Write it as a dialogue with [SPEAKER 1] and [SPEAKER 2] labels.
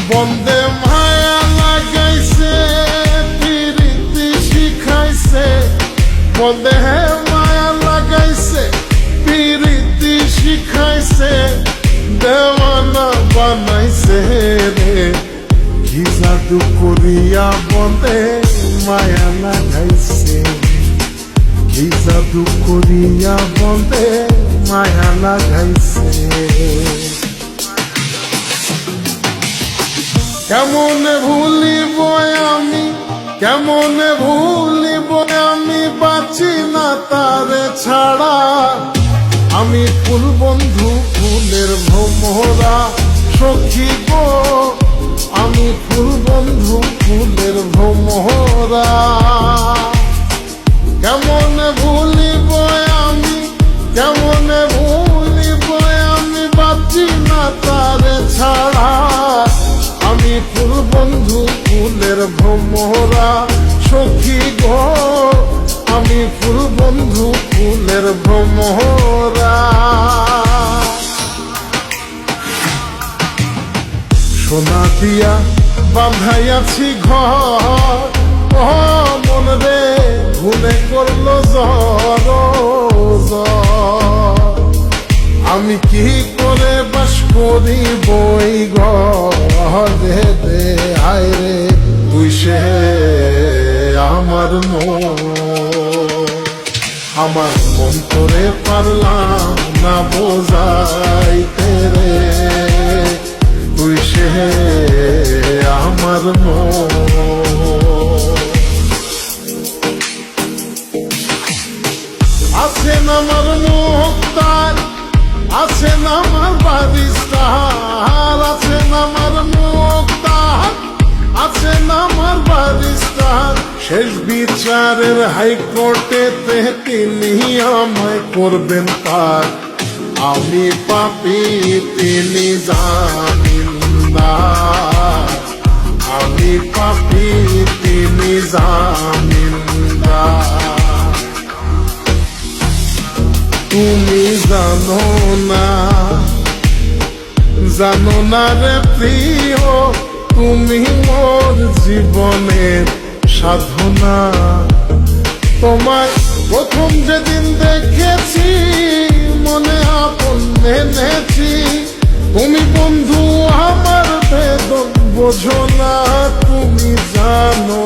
[SPEAKER 1] বন্দে মায়া লাগাইছে প্রীতি শিখাইছে, বন্দে মায়া লাগাইছে প্রীতি শিখাইছে, দেওয়ানা বানাইছে রে। কি জাদু করিয়া বন্দে মায়া লাগাইছে, কি জাদু করিয়া বন্দে মায়া লাগাইছে। কেমনে ভুলিব আমি, কেমনে ভুলিব আমি, বাঁচি না তারে ছাড়া। আমি ফুল বন্ধু ফুলের ভ্রমরা সখী গো, আমি ফুল বন্ধু ফুলের ভ্রমরা। কেমনে ভুলিব আমি, কেমনে ভুলিব আমি, বাঁচি না তারে ছাড়া। আমি ফুল বন্ধু ফুলের ভ্রমরা সখী গো, আমি ফুল বন্ধু ফুলের ভ্রমরা। সোনা দিয়া বাঁধাইয়াছি ঘর, ও মন রে ঘুমে করলো জ্বর। আমি কি করে বাস করি বই ঘরে রে, আয় রে তুই সে আমার মন, আমার মন করে পারলাম না বোঝাইতে রে, তুই সে আমার মন। আছেন আমার মুক্তার, আছেন আমার বারিস্তার, আছেন আমার মুক্তার, আছেন আমার বারিস্তার। শেষ বিচারের হাইকোর্টেতে তিনি আমায় করবেন পার। আমি পাপী তিনি জামিনদার, আমি পাপী তিনি জামিনদার। তুমি জানো না, জানো না রে প্রিয়, তুমি মোর জীবনের সাধনা। তোমার প্রথম যেদিন দেখেছি মনে আপন এনেছি, তুমি বন্ধু আমার বেদন বোঝো না, তুমি জানো